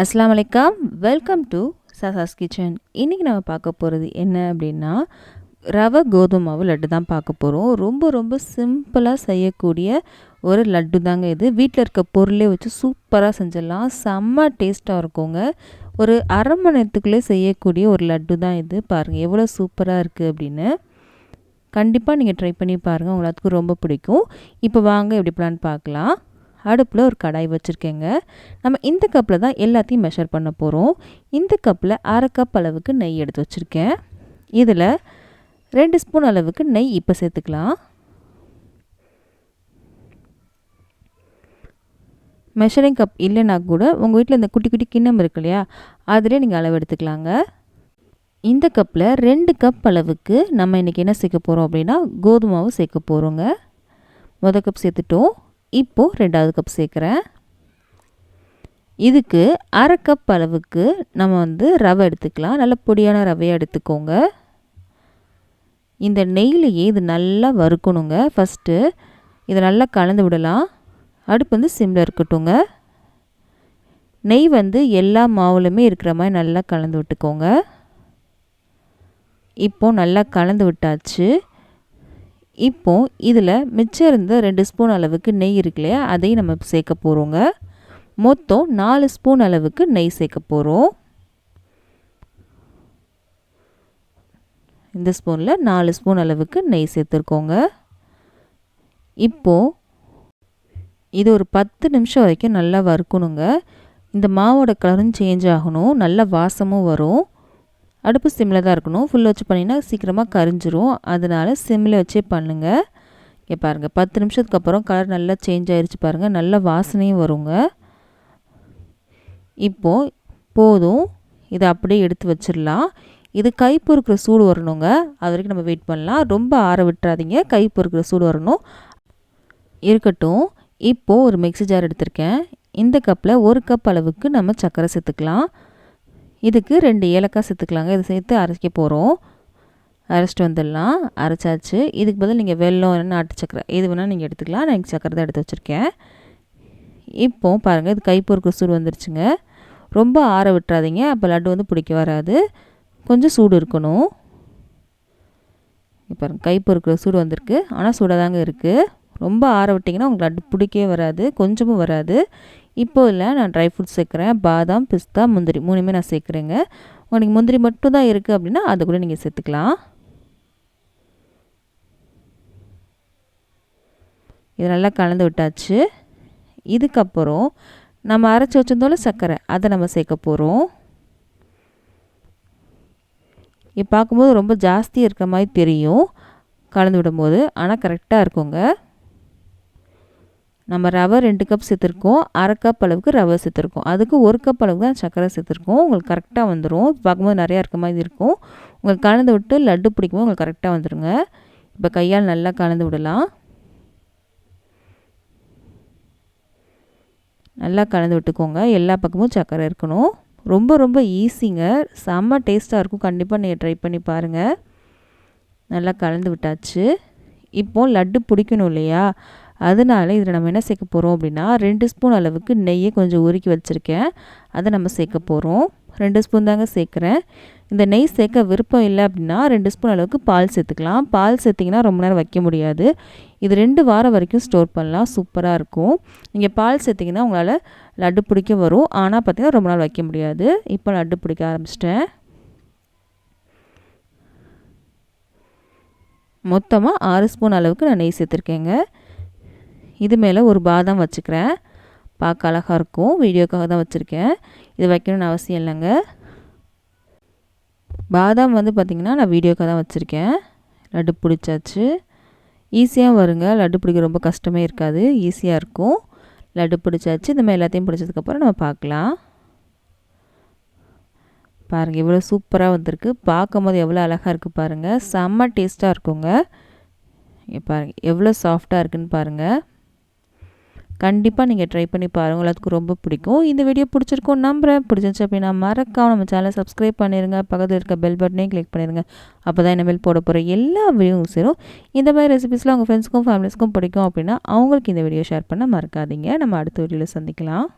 அஸ்ஸலாமு அலைக்கும். Welcome to சாசாஸ் கிச்சன். இன்றைக்கி நம்ம பார்க்க போகிறது என்ன அப்படின்னா, ரவை கோதுமை மாவு லட்டு தான் பார்க்க போகிறோம். ரொம்ப ரொம்ப சிம்பிளாக செய்யக்கூடிய ஒரு லட்டு தாங்க இது. வீட்டில் இருக்க பொருளே வச்சு சூப்பராக செஞ்சிடலாம். செம்ம டேஸ்ட்டாக இருக்குங்க. ஒரு அரை மணி நேரத்துக்குள்ளே செய்யக்கூடிய ஒரு லட்டு தான் இது. பாருங்கள் எவ்வளோ சூப்பராக இருக்குது அப்படின்னு. கண்டிப்பாக நீங்கள் ட்ரை பண்ணி பாருங்கள், உங்களுக்கு ரொம்ப பிடிக்கும். இப்போ வாங்க எப்படி பிளான் பார்க்கலாம். அடுப்பில் ஒரு கடாய் வச்சுருக்கேங்க. நம்ம இந்த கப்பில் தான் எல்லாத்தையும் மெஷர் பண்ண போகிறோம். இந்த கப்பில் அரை கப் அளவுக்கு நெய் எடுத்து வச்சுருக்கேன். இதில் 2 ஸ்பூன் அளவுக்கு நெய் இப்போ சேர்த்துக்கலாம். மெஷரிங் கப் இல்லைன்னா கூட உங்கள் வீட்டில் இந்த குட்டி குட்டி கிண்ணம் இருக்கு இல்லையா, அதிலே நீங்கள் அளவு எடுத்துக்கலாங்க. இந்த கப்பில் 2 கப் அளவுக்கு நம்ம இன்றைக்கி என்ன சேர்க்க போகிறோம் அப்படின்னா, கோதுமை மாவு சேர்க்க போகிறோங்க. முதல் கப் சேர்த்துட்டோம். இப்போது 2வது கப் சேர்க்குறேன். இதுக்கு அரை கப் அளவுக்கு நம்ம ரவை எடுத்துக்கலாம். நல்ல பொடியான ரவையாக எடுத்துக்கோங்க. இந்த நெய்லையே இது நல்லா வறுக்கணுங்க. ஃபஸ்ட்டு இதை நல்லா கலந்து விடலாம். அடுப்பு சிம்மில் இருக்கட்டுங்க. நெய் எல்லா மாவுலையுமே இருக்கிற மாதிரி நல்லா கலந்து விட்டுக்கோங்க. இப்போது நல்லா கலந்து விட்டாச்சு. இப்போது இதில் மிச்சம் இருந்த 2 ஸ்பூன் அளவுக்கு நெய் இருக்கு இல்லையா, அதையும் நம்ம சேர்க்க போகிறோங்க. மொத்தம் 4 ஸ்பூன் அளவுக்கு நெய் சேர்க்க போகிறோம். இந்த ஸ்பூனில் 4 ஸ்பூன் அளவுக்கு நெய் சேர்த்துருக்கோங்க. இப்போது இது ஒரு 10 நிமிஷம் வரைக்கும் நல்லா வறுக்கணுங்க. இந்த மாவோட கலரும் சேஞ்ச் ஆகணும், நல்ல வாசமும் வரும். அடுப்பு சிம்மில் தான் இருக்கணும். ஃபுல்ல வச்சு பண்ணிங்கன்னா சீக்கிரமாக கரிஞ்சிரும். அதனால் சிம்மில் வச்சே பண்ணுங்கள். இங்கே பாருங்கள், 10 நிமிஷத்துக்கு அப்புறம் கலர் நல்லா சேஞ்ச் ஆகிடுச்சு பாருங்கள். நல்ல வாசனையும் வருங்க. இப்போது போதும், இதை அப்படியே எடுத்து வச்சிடலாம். இது கை பொறுக்கிற சூடு வரணுங்க. அது வரைக்கும் நம்ம வெயிட் பண்ணலாம். ரொம்ப ஆற விட்டுறாதீங்க, கை பொறுக்கிற சூடு வரணும். இருக்கட்டும். இப்போது ஒரு மிக்ஸி ஜார் எடுத்திருக்கேன். இந்த கப்பில் 1 கப் அளவுக்கு நம்ம சர்க்கரை சேர்த்துக்கலாம். இதுக்கு 2 ஏலக்காய் சேர்த்துக்கலாங்க. இதை சேர்த்து அரைக்க போகிறோம். அரைச்சிட்டு வந்துடலாம். அரைச்சாச்சு. இதுக்கு பதில் நீங்கள் வெல்லம் இல்லைன்னா நாட்டு சக்கரை எது வேணால் நீங்கள் எடுத்துக்கலாம். நான் சக்கரை தான் எடுத்து வச்சுருக்கேன். இப்போது பாருங்கள், இது கை பொறுக்கிற சூடு வந்துருச்சுங்க. ரொம்ப ஆற விட்டுறாதீங்க, அப்போ லட்டு பிடிக்க வராது. கொஞ்சம் சூடு இருக்கணும். இப்போ பாருங்கள், கை பொறுக்கிற சூடு வந்திருக்கு. ஆனால் சூடாக தாங்க இருக்குது. ரொம்ப ஆற விட்டிங்கன்னா உங்களுக்கு லட்டு பிடிக்கவே வராது, கொஞ்சமும் வராது. இப்போ இல்லை, நான் ட்ரை ஃப்ரூட்ஸ் சேர்க்குறேன். பாதாம், பிஸ்தா, முந்திரி 3மே நான் சேர்க்குறேங்க. உங்களுக்கு முந்திரி மட்டும் தான் இருக்குது அப்படின்னா அதை கூட நீங்கள் சேர்த்துக்கலாம். இது நல்லா கலந்து விட்டாச்சு. இதுக்கப்புறம் நம்ம அரைச்சி வச்சிருந்தோம்ல சர்க்கரை, அதை நம்ம சேர்க்க போகிறோம். இது பார்க்கும்போது ரொம்ப ஜாஸ்தியாக இருக்கிற மாதிரி தெரியும் கலந்து விடும்போது, ஆனால் கரெக்டாக இருக்குங்க. நம்ம ரவை 2 கப் சேர்த்துருக்கோம். அரை கப் அளவுக்கு ரவை சேர்த்துருக்கோம். அதுக்கு 1 கப் அளவுக்கு தான் சர்க்கரை சேர்த்துருக்கோம். உங்களுக்கு கரெக்டாக வந்துடும். பார்க்கும்போது நிறையா இருக்க மாதிரி இருக்கும். உங்களுக்கு கலந்து விட்டு லட்டு பிடிக்கும்போது உங்களுக்கு கரெக்டாக வந்துடுங்க. இப்போ கையால் நல்லா கலந்து விடலாம். நல்லா கலந்து விட்டுக்கோங்க. எல்லா பக்கமும் சர்க்கரை இருக்கணும். ரொம்ப ரொம்ப ஈஸிங்க, செம்ம டேஸ்ட்டாக இருக்கும். கண்டிப்பாக நீங்கள் ட்ரை பண்ணி பாருங்கள். நல்லா கலந்து விட்டாச்சு. இப்போது லட்டு பிடிக்கணும் இல்லையா, அதனால இதில் நம்ம என்ன சேர்க்க போகிறோம் அப்படின்னா, 2 ஸ்பூன் அளவுக்கு நெய்யை கொஞ்சம் உருக்கி வச்சுருக்கேன். அதை நம்ம சேர்க்க போகிறோம். 2 ஸ்பூன் தாங்க சேர்க்குறேன். இந்த நெய் சேர்க்க விருப்பம் இல்லை அப்படின்னா 2 ஸ்பூன் அளவுக்கு பால் சேர்த்துக்கலாம். பால் சேர்த்திங்கன்னா ரொம்ப நேரம் வைக்க முடியாது. இது 2 வாரம் வரைக்கும் ஸ்டோர் பண்ணலாம். சூப்பராக இருக்கும். நீங்கள் பால் சேர்த்திங்கன்னா உங்களால் லட்டு பிடிக்க வரும். ஆனால் பார்த்திங்கன்னா ரொம்ப நாள் வைக்க முடியாது. இப்போ லட்டு பிடிக்க ஆரம்பிச்சிட்டேன். மொத்தமாக 6 ஸ்பூன் அளவுக்கு நான் நெய் சேர்த்துருக்கேங்க. இது மேலே ஒரு பாதாம் வச்சுக்கிறேன். பார்க்க அழகாக இருக்கும், வீடியோக்காக தான் வச்சுருக்கேன். இது வைக்கணும்னு அவசியம் இல்லைங்க. பாதாம் பார்த்திங்கன்னா நான் வீடியோக்காக தான் வச்சுருக்கேன். லட்டு பிடிச்சாச்சு. ஈஸியாக வருங்க. லட்டு பிடிக்க ரொம்ப கஷ்டமே இருக்காது, ஈஸியாக இருக்கும். லட்டு பிடிச்சாச்சு. இந்த மாதிரி எல்லாத்தையும் பிடிச்சதுக்கப்புறம் நம்ம பார்க்கலாம். பாருங்கள், எவ்வளோ சூப்பராக வந்திருக்கு. பார்க்கும் போது எவ்வளோ அழகாக இருக்குது பாருங்கள். செம்ம டேஸ்ட்டாக இருக்குங்க. பாருங்கள் எவ்வளோ சாஃப்டாக இருக்குதுன்னு பாருங்கள். கண்டிப்பாக நீங்கள் ட்ரை பண்ணி பாருங்கள், உங்களுக்கு ரொம்ப பிடிக்கும். இந்த வீடியோ பிடிச்சிருக்கோம் நம்புகிறேன். பிடிச்சிருச்சு அப்படின்னா மறக்காம நம்ம சேனலை சப்ஸ்கிரைப் பண்ணிடுங்க. பக்கத்தில் இருக்க பெல் பட்டனையும் கிளிக் பண்ணிடுங்க. அப்போ தான் இனிமேல் போட போகிற எல்லா வீடியோவும் சேரும். இந்த மாதிரி ரெசிபிஸ்லாம் உங்கள் ஃப்ரெண்ட்ஸ்க்கும் ஃபேமிலிஸ்க்கும் பிடிக்கும் அப்படின்னா அவங்களுக்கு இந்த வீடியோ ஷேர் பண்ண மறக்காதீங்க. நம்ம அடுத்த வீடியோவில் சந்திக்கலாம்.